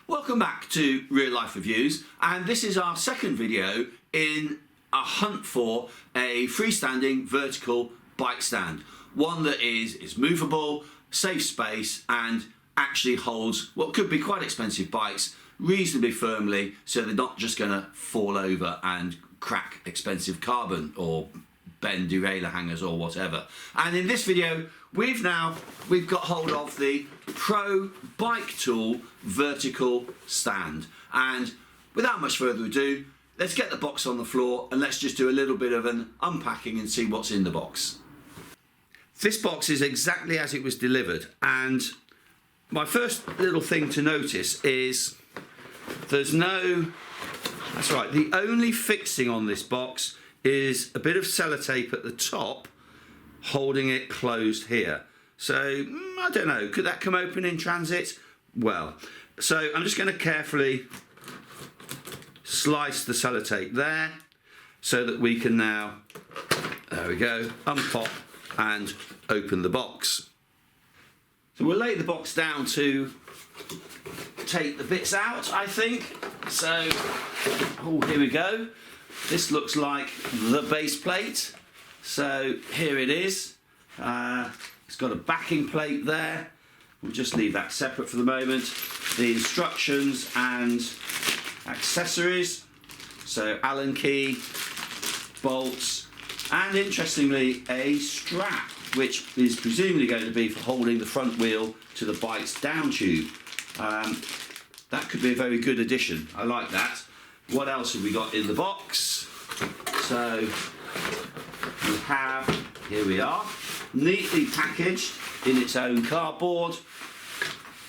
Welcome back to Real Life Reviews, and this is our second video in a hunt for a freestanding vertical bike stand. One that is movable, safe space, and actually holds what could be quite expensive bikes reasonably firmly, so they're not just going to fall over and crack expensive carbon or bend derailleur hangers or whatever. And in this video we've got hold of the Pro Bike Tool vertical stand, and without much further ado, let's get the box on the floor and let's just do a little bit of an unpacking and see what's in the box. This box is exactly as it was delivered, and my first little thing to notice is there's no, that's right, the only fixing on this box is a bit of sellotape at the top holding it closed here. So I don't know, could that come open in transit? Well, so I'm just going to carefully slice the sellotape there so that we can now, there we go, unpop and open the box. So we'll lay the box down to take the bits out, I think. So, oh, here we go. This looks like the base plate. So here it is. It's got a backing plate there. We'll just leave that separate for the moment. The instructions and accessories. So Allen key, bolts, and interestingly a strap, which is presumably going to be for holding the front wheel to the bike's down tube. That could be a very good addition. I like that. What else have we got in the box? So we have, here we are, neatly packaged in its own cardboard.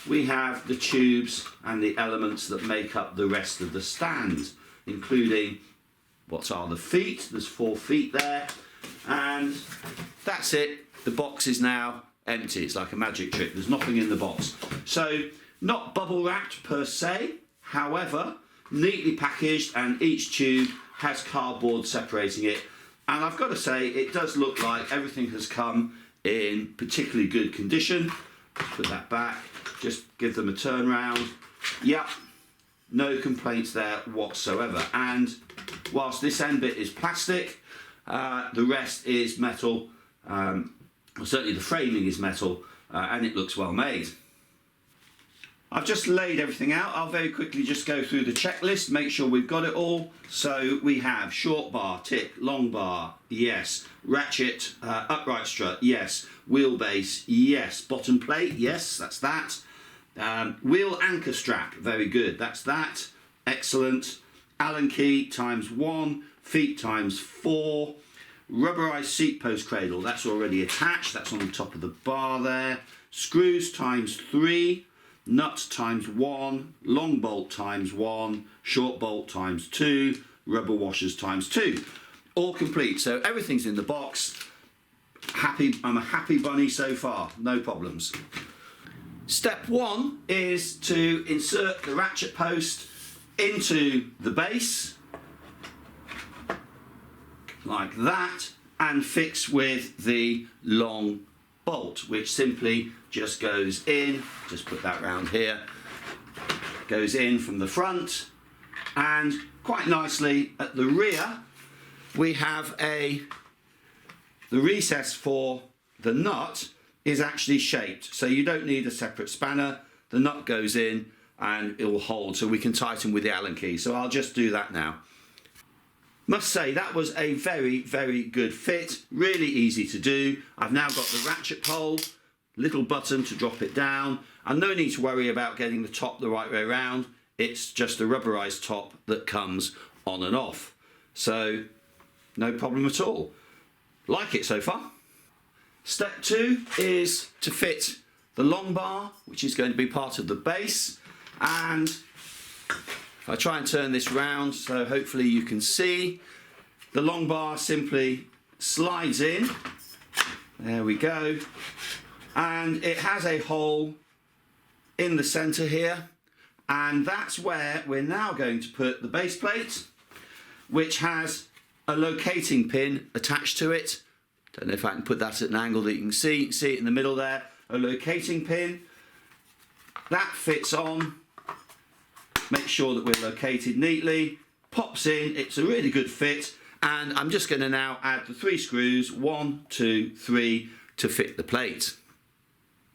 We have the tubes and the elements that make up the rest of the stand, including what are the feet. There's 4 feet there, and that's it. The box is now empty. It's like a magic trick. There's nothing in the box. So not bubble wrapped per se, however, neatly packaged, and each tube has cardboard separating it. And I've got to say, it does look like everything has come in particularly good condition. Put that back, just give them a turn round. Yep, no complaints there whatsoever. And whilst this end bit is plastic, the rest is metal. Certainly the framing is metal, and it looks well made. I've just laid everything out. I'll very quickly just go through the checklist, make sure we've got it all. So we have short bar, tick, long bar, yes. Ratchet, upright strut, yes. Wheelbase, yes. Bottom plate, yes, that's that. Wheel anchor strap, very good, that's that. Excellent. Allen key ×1, feet ×4. Rubberized seat post cradle, that's already attached, that's on the top of the bar there. Screws ×3. Nut ×1, long bolt ×1, short bolt ×2, rubber washers ×2. All complete, so everything's in the box. Happy, I'm a happy bunny so far, no problems. Step 1 is to insert the ratchet post into the base, like that, and fix with the long bolt, which simply just goes in, just put that round here, goes in from the front, and quite nicely at the rear we have the recess for the nut is actually shaped, so you don't need a separate spanner. The nut goes in and it will hold, so we can tighten with the Allen key. So I'll just do that now. Must say that was a very, very good fit, really easy to do. I've now got the ratchet pole, little button to drop it down, and no need to worry about getting the top the right way around. It's just a rubberized top that comes on and off. So no problem at all. Like it so far. Step 2 is to fit the long bar, which is going to be part of the base, and if I try and turn this round so hopefully you can see, the long bar simply slides in, there we go, and it has a hole in the centre here, and that's where we're now going to put the base plate, which has a locating pin attached to it. Don't know if I can put that at an angle that you can see it in the middle there, a locating pin. That fits on make sure that we're located neatly, pops in, it's a really good fit, and I'm just going to now add the 3 screws, 1, 2, 3, to fit the plate.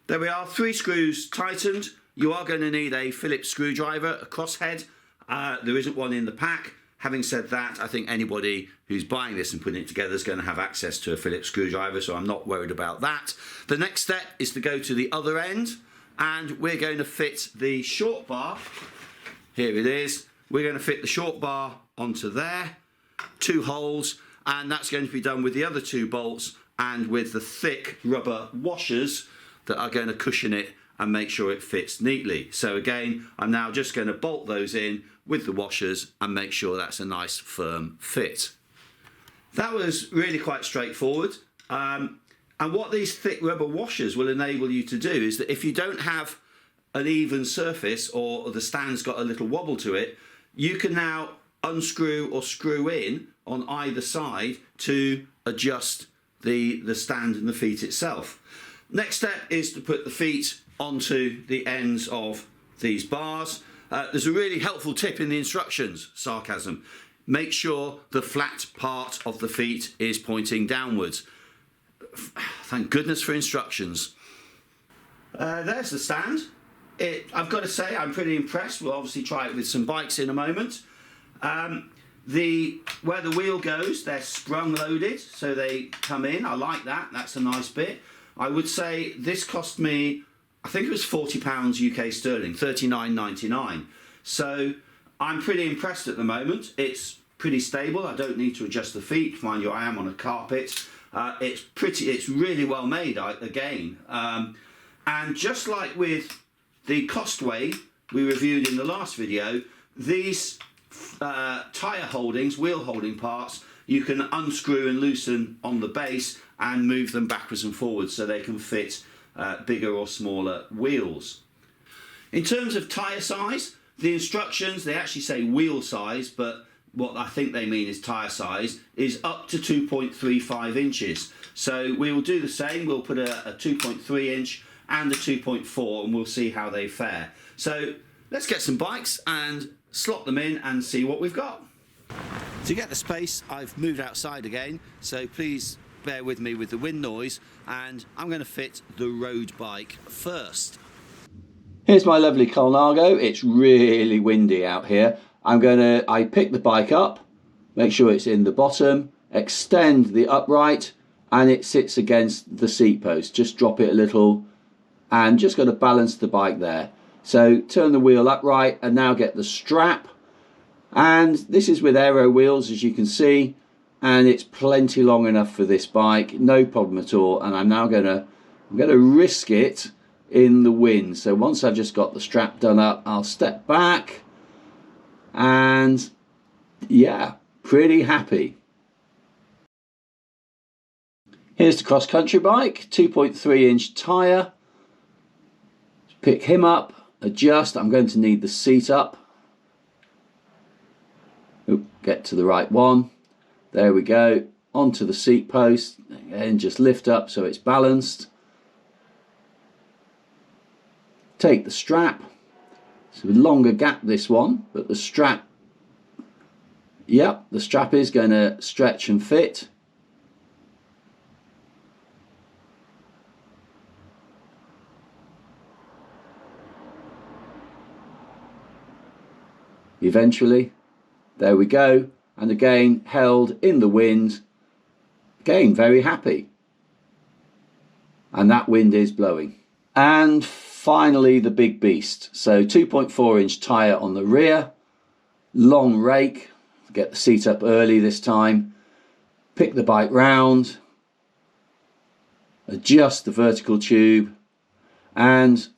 There we are, 3 screws tightened. You are going to need a Phillips screwdriver, a crosshead. There isn't one in the pack. Having said that, I think anybody who's buying this and putting it together is going to have access to a Phillips screwdriver, so I'm not worried about that. The next step is to go to the other end, and we're going to fit the short bar. Here it is. We're going to fit the short bar onto there, 2 holes, and that's going to be done with the other 2 bolts and with the thick rubber washers that are going to cushion it and make sure it fits neatly. So again, I'm now just going to bolt those in with the washers and make sure that's a nice firm fit. That was really quite straightforward. And what these thick rubber washers will enable you to do is that if you don't have an even surface or the stand's got a little wobble to it, you can now unscrew or screw in on either side to adjust the stand and the feet itself. Next step is to put the feet onto the ends of these bars. There's a really helpful tip in the instructions, sarcasm. Make sure the flat part of the feet is pointing downwards. Thank goodness for instructions. There's the stand. I've got to say, I'm pretty impressed. We'll obviously try it with some bikes in a moment. Where the wheel goes, they're sprung loaded, so they come in. I like that. That's a nice bit. I would say this cost me, I think it was £40 UK sterling, $39.99. So I'm pretty impressed at the moment. It's pretty stable. I don't need to adjust the feet. Mind you, I am on a carpet. It's really well made again. And just like with the Costway we reviewed in the last video, these tyre holdings, wheel holding parts, you can unscrew and loosen on the base and move them backwards and forwards so they can fit bigger or smaller wheels. In terms of tyre size, the instructions, they actually say wheel size, but what I think they mean is tyre size, is up to 2.35 inches. So we will do the same. We'll put a 2.3 inch and a 2.4 and we'll see how they fare. So let's get some bikes and slot them in and see what we've got. To get the space, I've moved outside again, so please bear with me with the wind noise, and I'm going to fit the road bike first. Here's my lovely Colnago. It's really windy out here. I pick the bike up, make sure it's in the bottom, extend the upright, and it sits against the seat post. Just drop it a little and just got to balance the bike there. So turn the wheel upright and now get the strap. And this is with aero wheels, as you can see, and it's plenty long enough for this bike, no problem at all. And I'm now going to risk it in the wind. So once I've just got the strap done up, I'll step back, and yeah, pretty happy. Here's the cross-country bike, 2.3 inch tyre. Pick him up, adjust. I'm going to need the seat up. Get to the right one. There we go. Onto the seat post and just lift up so it's balanced. Take the strap. It's a longer gap, this one, but the strap, yep, the strap is going to stretch and fit. Eventually. There we go, and again held in the wind, again very happy, and that wind is blowing. And finally the big beast, so 2.4 inch tyre on the rear, long rake, get the seat up early this time, pick the bike round, adjust the vertical tube, and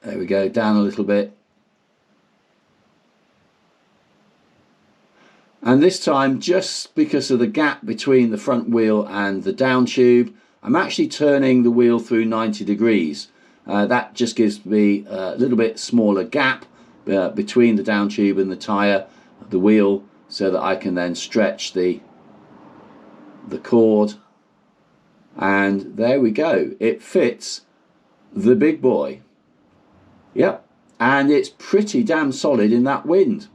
there we go, down a little bit. And this time, just because of the gap between the front wheel and the down tube, I'm actually turning the wheel through 90 degrees. That just gives me a little bit smaller gap between the down tube and the tyre, the wheel, so that I can then stretch the cord. And there we go. It fits the big boy. Yep, and it's pretty damn solid in that wind.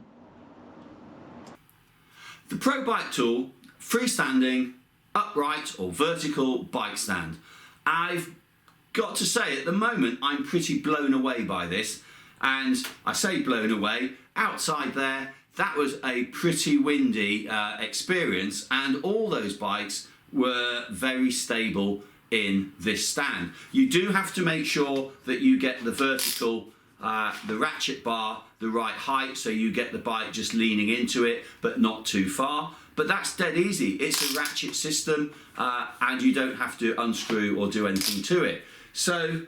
The Pro Bike Tool freestanding upright or vertical bike stand. I've got to say, at the moment I'm pretty blown away by this, and I say blown away, outside there that was a pretty windy experience, and all those bikes were very stable in this stand. You do have to make sure that you get the vertical, the ratchet bar the right height, so you get the bike just leaning into it but not too far. But that's dead easy. It's a ratchet system, and you don't have to unscrew or do anything to it. So,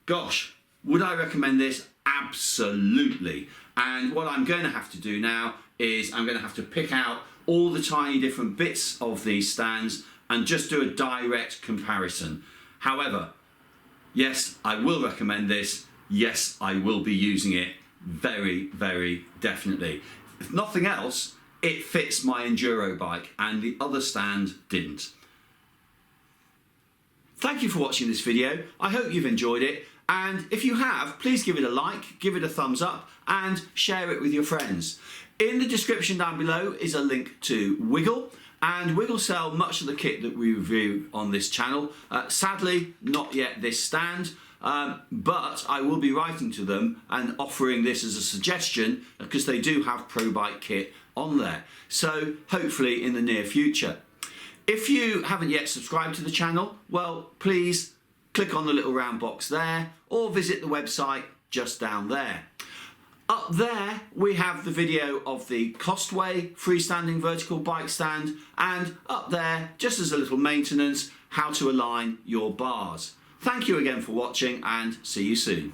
gosh, would I recommend this? Absolutely. And what I'm going to have to do now is I'm going to have to pick out all the tiny different bits of these stands and just do a direct comparison. However, yes, I will recommend this. Yes, I will be using it very, very definitely. If nothing else, it fits my enduro bike, and the other stand didn't. Thank you for watching this video. I hope you've enjoyed it, and if you have, please give it a like, give it a thumbs up, and share it with your friends. In the description down below is a link to Wiggle, and Wiggle sell much of the kit that we review on this channel. Sadly, not yet this stand, but I will be writing to them and offering this as a suggestion, because they do have Pro Bike kit on there. So hopefully in the near future. If you haven't yet subscribed to the channel, well, please click on the little round box there, or visit the website just down there. Up there we have the video of the Costway freestanding vertical bike stand, and up there, just as a little maintenance, how to align your bars. Thank you again for watching, and see you soon.